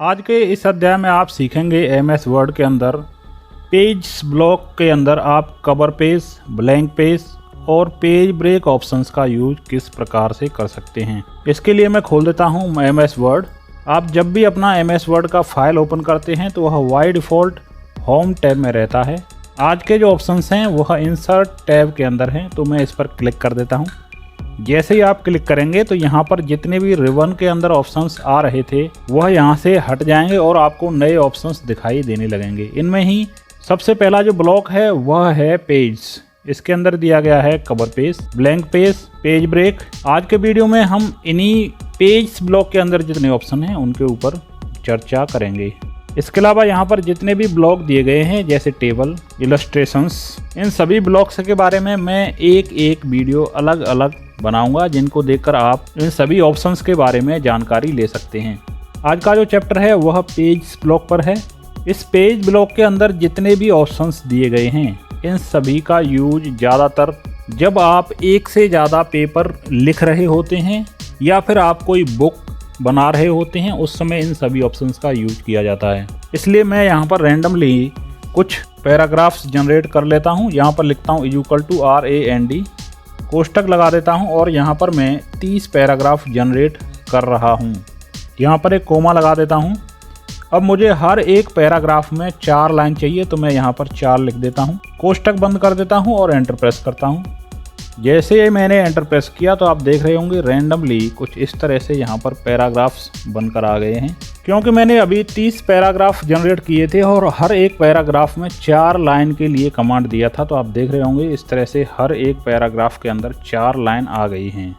आज के इस अध्याय में आप सीखेंगे एमएस वर्ड के अंदर पेज ब्लॉक के अंदर आप कवर पेज, ब्लैंक पेज और पेज ब्रेक ऑप्शंस का यूज किस प्रकार से कर सकते हैं। इसके लिए मैं खोल देता हूं एमएस वर्ड। आप जब भी अपना एमएस वर्ड का फाइल ओपन करते हैं तो वह बाय डिफ़ॉल्ट होम टैब में रहता है। आज के जो ऑप्शंस हैं वह इंसर्ट टैब के अंदर हैं, तो मैं इस पर क्लिक कर देता हूं। जैसे ही आप क्लिक करेंगे तो यहाँ पर जितने भी रिबन के अंदर ऑप्शंस आ रहे थे वह यहाँ से हट जाएंगे और आपको नए ऑप्शंस दिखाई देने लगेंगे। इनमें ही सबसे पहला जो ब्लॉक है वह है पेज। इसके अंदर दिया गया है cover page, blank page, page break. आज के वीडियो में हम इन्हीं पेज ब्लॉक के अंदर जितने ऑप्शन हैं उनके ऊपर चर्चा करेंगे। इसके अलावा यहाँ पर जितने भी ब्लॉक दिए गए हैं जैसे टेबल, इलस्ट्रेशंस, इन सभी ब्लॉक्स के बारे में मैं एक एक वीडियो अलग अलग बनाऊंगा, जिनको देखकर आप इन सभी ऑप्शंस के बारे में जानकारी ले सकते हैं। आज का जो चैप्टर है वह पेज ब्लॉक पर है। इस पेज ब्लॉक के अंदर जितने भी ऑप्शंस दिए गए हैं इन सभी का यूज ज़्यादातर जब आप एक से ज़्यादा पेपर लिख रहे होते हैं या फिर आप कोई बुक बना रहे होते हैं उस समय इन सभी ऑप्शंस का यूज किया जाता है। इसलिए मैं यहाँ पर रैंडमली कुछ पैराग्राफ्स जनरेट कर लेता हूँ। यहाँ पर लिखता हूँ =RAND, कोष्टक लगा देता हूँ और यहाँ पर मैं 30 पैराग्राफ जनरेट कर रहा हूँ। यहाँ पर एक कोमा लगा देता हूँ। अब मुझे हर एक पैराग्राफ में 4 लाइन चाहिए, तो मैं यहाँ पर 4 लिख देता हूँ। कोष्टक बंद कर देता हूँ और एंटर प्रेस करता हूँ। जैसे ही मैंने एंटर प्रेस किया तो आप देख रहे होंगे रैंडमली कुछ इस तरह से यहाँ पर पैराग्राफ्स बनकर आ गए हैं। क्योंकि मैंने अभी 30 पैराग्राफ जनरेट किए थे और हर एक पैराग्राफ में 4 लाइन के लिए कमांड दिया था, तो आप देख रहे होंगे इस तरह से हर एक पैराग्राफ के अंदर 4 लाइन आ गई हैं।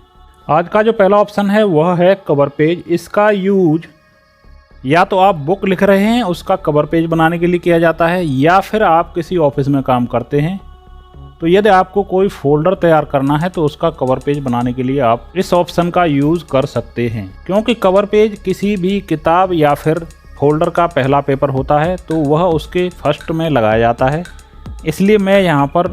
आज का जो पहला ऑप्शन है वह है कवर पेज। इसका यूज या तो आप बुक लिख रहे हैं उसका कवर पेज बनाने के लिए किया जाता है, या फिर आप किसी ऑफिस में काम करते हैं तो यदि आपको कोई फोल्डर तैयार करना है तो उसका कवर पेज बनाने के लिए आप इस ऑप्शन का यूज़ कर सकते हैं। क्योंकि कवर पेज किसी भी किताब या फिर फोल्डर का पहला पेपर होता है तो वह उसके फर्स्ट में लगाया जाता है। इसलिए मैं यहाँ पर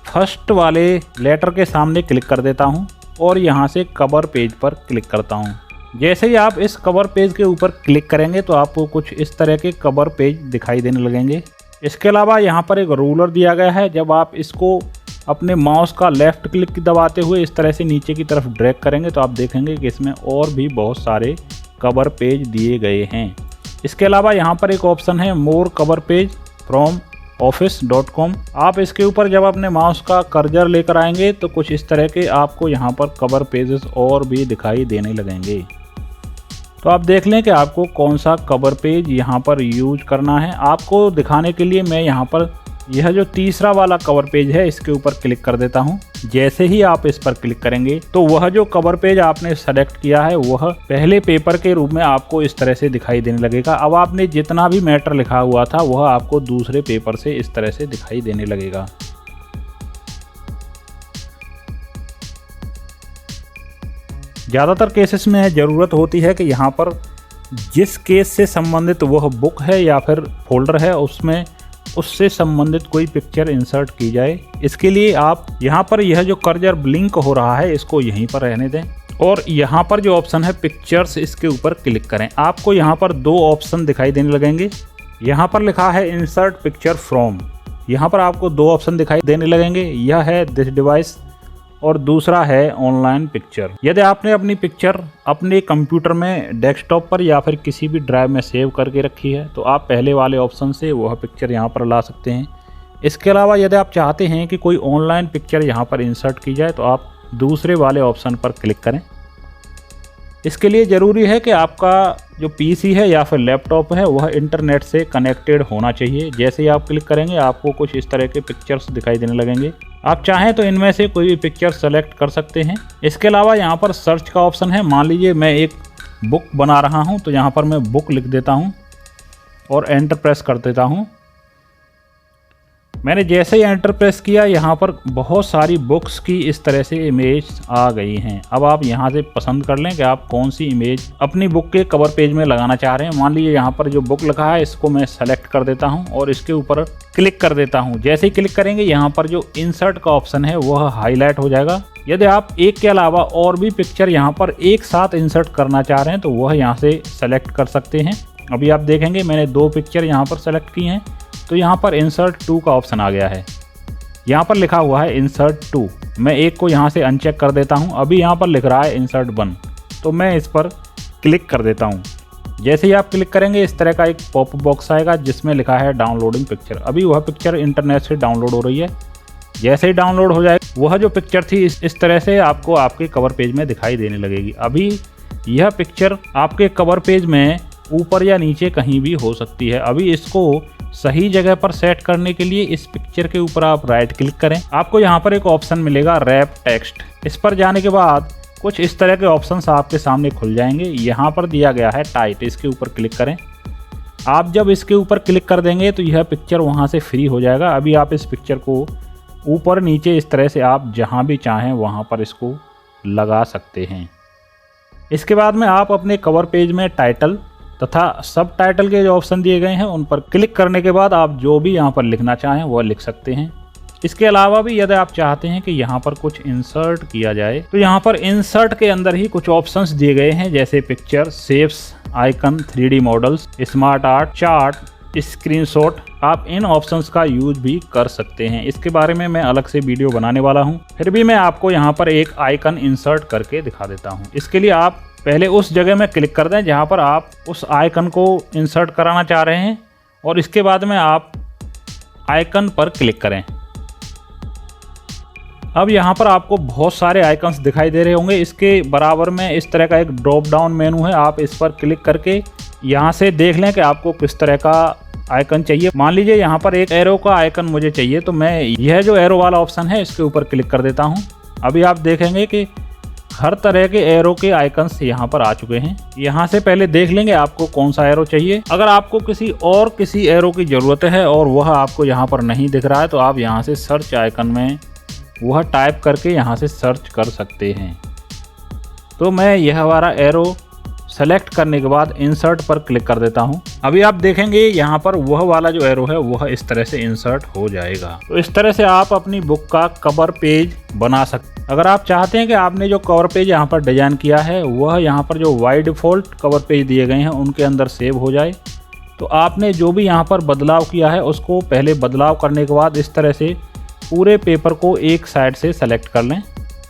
फर्स्ट वाले लेटर के सामने क्लिक कर देता हूँ और यहाँ से कवर पेज पर क्लिक करता हूँ। जैसे ही आप इस कवर पेज के ऊपर क्लिक करेंगे तो आपको कुछ इस तरह के कवर पेज दिखाई देने लगेंगे। इसके अलावा यहाँ पर एक रूलर दिया गया है। जब आप इसको अपने माउस का लेफ्ट क्लिक दबाते हुए इस तरह से नीचे की तरफ ड्रैग करेंगे तो आप देखेंगे कि इसमें और भी बहुत सारे कवर पेज दिए गए हैं। इसके अलावा यहाँ पर एक ऑप्शन है मोर कवर पेज फ्रॉम office.com। आप इसके ऊपर जब अपने माउस का कर्सर लेकर आएंगे तो कुछ इस तरह के आपको यहाँ पर कवर पेजेस और भी दिखाई देने लगेंगे। तो आप देख लें कि आपको कौन सा कवर पेज यहाँ पर यूज करना है। आपको दिखाने के लिए मैं यहाँ पर यह जो तीसरा वाला कवर पेज है इसके ऊपर क्लिक कर देता हूँ। जैसे ही आप इस पर क्लिक करेंगे तो वह जो कवर पेज आपने सेलेक्ट किया है वह पहले पेपर के रूप में आपको इस तरह से दिखाई देने लगेगा। अब आपने जितना भी मैटर लिखा हुआ था वह आपको दूसरे पेपर से इस तरह से दिखाई देने लगेगा। ज़्यादातर केसेस में ज़रूरत होती है कि यहाँ पर जिस केस से संबंधित वह बुक है या फिर फोल्डर है उसमें उससे संबंधित कोई पिक्चर इंसर्ट की जाए। इसके लिए आप यहाँ पर यह जो कर्सर ब्लिंक हो रहा है इसको यहीं पर रहने दें और यहाँ पर जो ऑप्शन है पिक्चर्स इसके ऊपर क्लिक करें। आपको यहाँ पर 2 ऑप्शन दिखाई देने लगेंगे। यहाँ पर लिखा है इंसर्ट पिक्चर फ्रॉम, यहाँ पर आपको 2 ऑप्शन दिखाई देने लगेंगे। यह है दिस डिवाइस और दूसरा है ऑनलाइन पिक्चर। यदि आपने अपनी पिक्चर अपने कंप्यूटर में डेस्कटॉप पर या फिर किसी भी ड्राइव में सेव करके रखी है तो आप पहले वाले ऑप्शन से वह पिक्चर यहाँ पर ला सकते हैं। इसके अलावा यदि आप चाहते हैं कि कोई ऑनलाइन पिक्चर यहाँ पर इंसर्ट की जाए तो आप दूसरे वाले ऑप्शन पर क्लिक करें। इसके लिए ज़रूरी है कि आपका जो पीसी है या फिर लैपटॉप है वह इंटरनेट से कनेक्टेड होना चाहिए। जैसे ही आप क्लिक करेंगे आपको कुछ इस तरह के पिक्चर्स दिखाई देने लगेंगे। आप चाहें तो इनमें से कोई भी पिक्चर सेलेक्ट कर सकते हैं। इसके अलावा यहाँ पर सर्च का ऑप्शन है। मान लीजिए मैं एक बुक बना रहा हूँ तो यहाँ पर मैं बुक लिख देता हूँ और एंटर प्रेस कर देता हूँ। मैंने जैसे ही एंटर प्रेस किया यहाँ पर बहुत सारी बुक्स की इस तरह से इमेज आ गई हैं। अब आप यहाँ से पसंद कर लें कि आप कौन सी इमेज अपनी बुक के कवर पेज में लगाना चाह रहे हैं। मान लीजिए यहाँ पर जो बुक लिखा है इसको मैं सेलेक्ट कर देता हूँ और इसके ऊपर क्लिक कर देता हूँ। जैसे ही क्लिक करेंगे यहाँ पर जो इंसर्ट का ऑप्शन है वह हाईलाइट हो जाएगा। यदि आप एक के अलावा और भी पिक्चर यहाँ पर एक साथ इंसर्ट करना चाह रहे हैं तो वह यहाँ से सेलेक्ट कर सकते हैं। अभी आप देखेंगे मैंने 2 पिक्चर यहाँ पर सेलेक्ट की हैं, तो यहाँ पर इंसर्ट 2 का ऑप्शन आ गया है। यहाँ पर लिखा हुआ है इंसर्ट 2। मैं एक को यहाँ से अनचेक कर देता हूँ। अभी यहाँ पर लिख रहा है इंसर्ट 1, तो मैं इस पर क्लिक कर देता हूँ। जैसे ही आप क्लिक करेंगे इस तरह का एक पॉपअप बॉक्स आएगा जिसमें लिखा है डाउनलोडिंग पिक्चर। अभी वह पिक्चर इंटरनेट से डाउनलोड हो रही है। जैसे ही डाउनलोड हो जाए वह जो पिक्चर थी इस तरह से आपको आपके कवर पेज में दिखाई देने लगेगी। अभी यह पिक्चर आपके कवर पेज में ऊपर या नीचे कहीं भी हो सकती है। अभी इसको सही जगह पर सेट करने के लिए इस पिक्चर के ऊपर आप राइट क्लिक करें। आपको यहाँ पर एक ऑप्शन मिलेगा रैप टेक्स्ट। इस पर जाने के बाद कुछ इस तरह के ऑप्शंस आपके सामने खुल जाएंगे। यहाँ पर दिया गया है टाइट, इसके ऊपर क्लिक करें। आप जब इसके ऊपर क्लिक कर देंगे तो यह पिक्चर वहाँ से फ्री हो जाएगा। अभी आप इस पिक्चर को ऊपर नीचे इस तरह से आप जहाँ भी चाहें वहाँ पर इसको लगा सकते हैं। इसके बाद में आप अपने कवर पेज में टाइटल तथा सब टाइटल के जो ऑप्शन दिए गए हैं उन पर क्लिक करने के बाद आप जो भी यहाँ पर लिखना चाहें वह लिख सकते हैं। इसके अलावा भी यदि आप चाहते हैं कि यहाँ पर कुछ इंसर्ट किया जाए तो यहाँ पर इंसर्ट के अंदर ही कुछ ऑप्शंस दिए गए हैं, जैसे picture, shapes, icon, 3D models, smart art, chart, screenshot. आप इन ऑप्शंस का यूज भी कर सकते हैं। इसके बारे में मैं अलग से वीडियो बनाने वाला हूं। फिर भी मैं आपको यहां पर एक आइकन इंसर्ट करके दिखा देता हूं। इसके लिए आप पहले उस जगह में क्लिक कर दें जहां पर आप उस आइकन को इंसर्ट कराना चाह रहे हैं और इसके बाद में आप आइकन पर क्लिक करें। अब यहाँ पर आपको बहुत सारे आइकन्स दिखाई दे रहे होंगे। इसके बराबर में इस तरह का एक ड्रॉप डाउन मेनू है। आप इस पर क्लिक करके यहाँ से देख लें कि आपको किस तरह का आइकन चाहिए। मान लीजिए यहाँ पर एक एरो का आइकन मुझे चाहिए, तो मैं यह जो एरो वाला ऑप्शन है इसके ऊपर क्लिक कर देता हूँ। अभी आप देखेंगे कि हर तरह के एरो के आइकन्स यहाँ पर आ चुके हैं। यहाँ से पहले देख लेंगे आपको कौन सा एरो चाहिए। अगर आपको किसी एरो की ज़रूरत है और वह आपको यहाँ पर नहीं दिख रहा है तो आप यहाँ से सर्च आइकन में वह टाइप करके यहाँ से सर्च कर सकते हैं। तो मैं यह वाला एरो सेलेक्ट करने के बाद इंसर्ट पर क्लिक कर देता हूं। अभी आप देखेंगे यहाँ पर वह वाला जो एरो है वह इस तरह से इंसर्ट हो जाएगा। तो इस तरह से आप अपनी बुक का कवर पेज बना सकते हैं। अगर आप चाहते हैं कि आपने जो कवर पेज यहाँ पर डिजाइन किया है वह यहाँ पर जो बाय डिफ़ॉल्ट कवर पेज दिए गए हैं उनके अंदर सेव हो जाए, तो आपने जो भी यहाँ पर बदलाव किया है उसको पहले बदलाव करने के बाद इस तरह से पूरे पेपर को एक साइड से सेलेक्ट कर लें।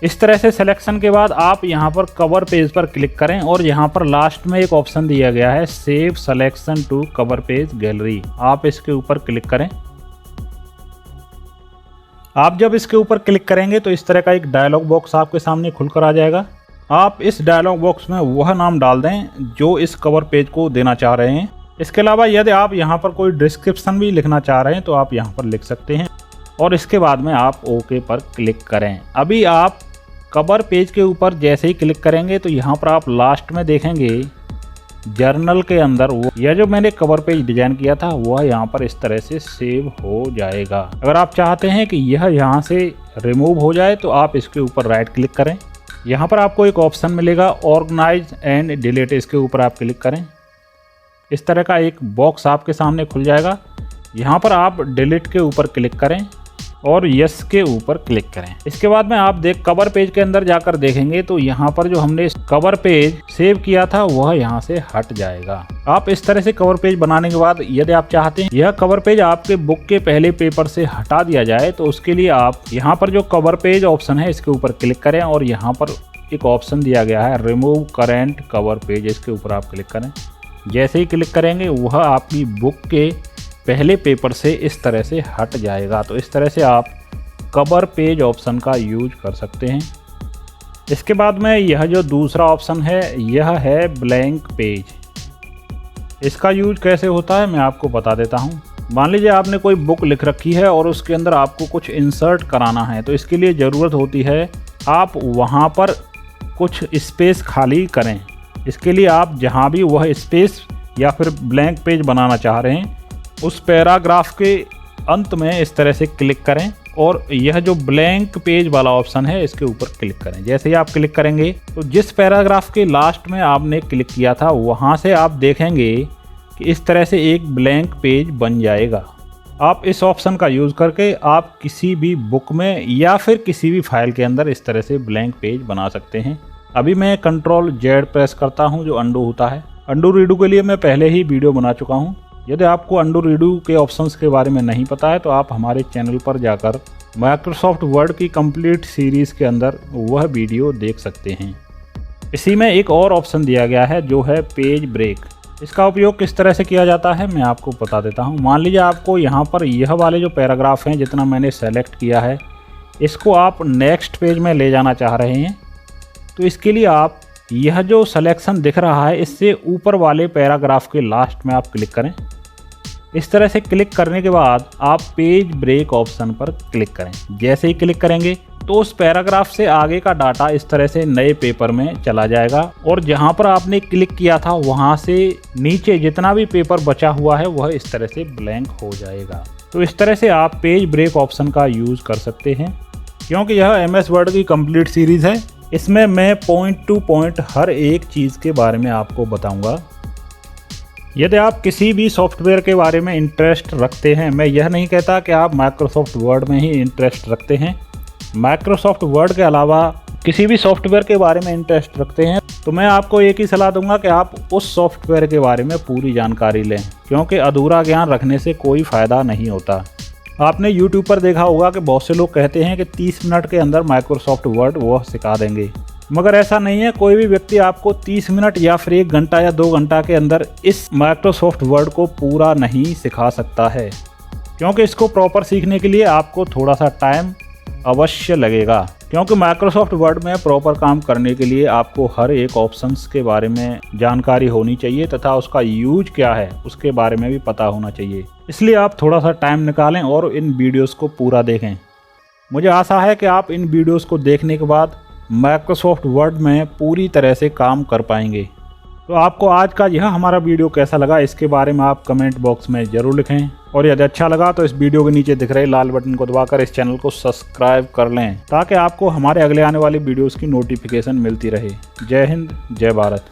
इस तरह से सिलेक्शन के बाद आप यहाँ पर कवर पेज पर क्लिक करें और यहाँ पर लास्ट में एक ऑप्शन दिया गया है save selection to cover page gallery. आप इसके ऊपर क्लिक करें। आप जब इसके ऊपर क्लिक करेंगे तो इस तरह का एक डायलॉग बॉक्स आपके सामने खुलकर आ जाएगा। आप इस डायलॉग बॉक्स में वह नाम डाल दें जो इस कवर पेज को देना चाह रहे हैं। इसके अलावा यदि आप यहाँ पर कोई डिस्क्रिप्शन भी लिखना चाह रहे हैं तो आप यहाँ पर लिख सकते हैं और इसके बाद में आप ओके पर क्लिक करें। अभी आप कवर पेज के ऊपर जैसे ही क्लिक करेंगे तो यहाँ पर आप लास्ट में देखेंगे जर्नल के अंदर वो यह जो मैंने कवर पेज डिजाइन किया था वह यहाँ पर इस तरह से सेव हो जाएगा। अगर आप चाहते हैं कि यह यहाँ से रिमूव हो जाए तो आप इसके ऊपर राइट क्लिक करें। यहाँ पर आपको एक ऑप्शन मिलेगा ऑर्गेनाइज एंड डिलीट, इसके ऊपर आप क्लिक करें। इस तरह का एक बॉक्स आपके सामने खुल जाएगा। यहाँ पर आप डिलीट के ऊपर क्लिक करें और यस के ऊपर क्लिक करें। इसके बाद में आप कवर पेज के अंदर जाकर देखेंगे तो यहाँ पर जो हमने कवर पेज सेव किया था वह यहाँ से हट जाएगा। आप इस तरह से कवर पेज बनाने के बाद यदि आप चाहते हैं यह कवर पेज आपके बुक के पहले पेपर से हटा दिया जाए तो उसके लिए आप यहाँ पर जो कवर पेज ऑप्शन है इसके ऊपर क्लिक करें और यहाँ पर एक ऑप्शन दिया गया है रिमूव करेंट कवर पेज, इसके ऊपर आप क्लिक करें। जैसे ही क्लिक करेंगे वह आपकी बुक के पहले पेपर से इस तरह से हट जाएगा। तो इस तरह से आप कवर पेज ऑप्शन का यूज कर सकते हैं। इसके बाद में यह जो दूसरा ऑप्शन है यह है ब्लैंक पेज। इसका यूज कैसे होता है मैं आपको बता देता हूँ। मान लीजिए आपने कोई बुक लिख रखी है और उसके अंदर आपको कुछ इंसर्ट कराना है, तो इसके लिए ज़रूरत होती है आप वहाँ पर कुछ स्पेस खाली करें। इसके लिए आप जहाँ भी वह स्पेस या फिर ब्लैंक पेज बनाना चाह रहे हैं उस पैराग्राफ के अंत में इस तरह से क्लिक करें और यह जो ब्लैंक पेज वाला ऑप्शन है इसके ऊपर क्लिक करें। जैसे ही आप क्लिक करेंगे तो जिस पैराग्राफ के लास्ट में आपने क्लिक किया था वहाँ से आप देखेंगे कि इस तरह से एक ब्लैंक पेज बन जाएगा। आप इस ऑप्शन का यूज़ करके आप किसी भी बुक में या फिर किसी भी फाइल के अंदर इस तरह से ब्लैंक पेज बना सकते हैं। अभी मैं Ctrl Z प्रेस करता हूँ जो अंडू होता है। अंडू रीडू के लिए मैं पहले ही वीडियो बना चुका हूँ। यदि आपको अंडू रीडू के ऑप्शंस के बारे में नहीं पता है तो आप हमारे चैनल पर जाकर माइक्रोसॉफ्ट वर्ड की कंप्लीट सीरीज़ के अंदर वह वीडियो देख सकते हैं। इसी में एक और ऑप्शन दिया गया है जो है पेज ब्रेक। इसका उपयोग किस तरह से किया जाता है मैं आपको बता देता हूँ। मान लीजिए आपको यहाँ पर यह वाले जो पैराग्राफ हैं जितना मैंने सेलेक्ट किया है इसको आप नेक्स्ट पेज में ले जाना चाह रहे हैं, तो इसके लिए आप यह जो सिलेक्शन दिख रहा है इससे ऊपर वाले पैराग्राफ के लास्ट में आप क्लिक करें। इस तरह से क्लिक करने के बाद आप पेज ब्रेक ऑप्शन पर क्लिक करें। जैसे ही क्लिक करेंगे तो उस पैराग्राफ से आगे का डाटा इस तरह से नए पेपर में चला जाएगा और जहां पर आपने क्लिक किया था वहां से नीचे जितना भी पेपर बचा हुआ है वह इस तरह से ब्लैंक हो जाएगा। तो इस तरह से आप पेज ब्रेक ऑप्शन का यूज़ कर सकते हैं। क्योंकि यह MS वर्ड की कंप्लीट सीरीज़ है, इसमें मैं पॉइंट टू पॉइंट हर एक चीज़ के बारे में आपको बताऊंगा। यदि आप किसी भी सॉफ्टवेयर के बारे में इंटरेस्ट रखते हैं, मैं यह नहीं कहता कि आप माइक्रोसॉफ्ट वर्ड में ही इंटरेस्ट रखते हैं, माइक्रोसॉफ्ट वर्ड के अलावा किसी भी सॉफ्टवेयर के बारे में इंटरेस्ट रखते हैं तो मैं आपको एक ही सलाह दूंगा कि आप उस सॉफ्टवेयर के बारे में पूरी जानकारी लें, क्योंकि अधूरा ज्ञान रखने से कोई फ़ायदा नहीं होता। आपने YouTube पर देखा होगा कि बहुत से लोग कहते हैं कि 30 मिनट के अंदर माइक्रोसॉफ्ट वर्ड वह सिखा देंगे, मगर ऐसा नहीं है। कोई भी व्यक्ति आपको 30 मिनट या फिर 1 घंटा या 2 घंटा के अंदर इस माइक्रोसॉफ्ट वर्ड को पूरा नहीं सिखा सकता है, क्योंकि इसको प्रॉपर सीखने के लिए आपको थोड़ा सा टाइम अवश्य लगेगा। क्योंकि माइक्रोसॉफ्ट वर्ड में प्रॉपर काम करने के लिए आपको हर एक ऑप्शंस के बारे में जानकारी होनी चाहिए तथा उसका यूज क्या है उसके बारे में भी पता होना चाहिए। इसलिए आप थोड़ा सा टाइम निकालें और इन वीडियोस को पूरा देखें। मुझे आशा है कि आप इन वीडियोस को देखने के बाद माइक्रोसॉफ्ट वर्ड में पूरी तरह से काम कर पाएंगे। तो आपको आज का यह हमारा वीडियो कैसा लगा इसके बारे में आप कमेंट बॉक्स में ज़रूर लिखें, और यदि अच्छा लगा तो इस वीडियो के नीचे दिख रहे लाल बटन को दबाकर इस चैनल को सब्सक्राइब कर लें ताकि आपको हमारे अगले आने वाली वीडियोस की नोटिफिकेशन मिलती रहे। जय हिंद, जय भारत।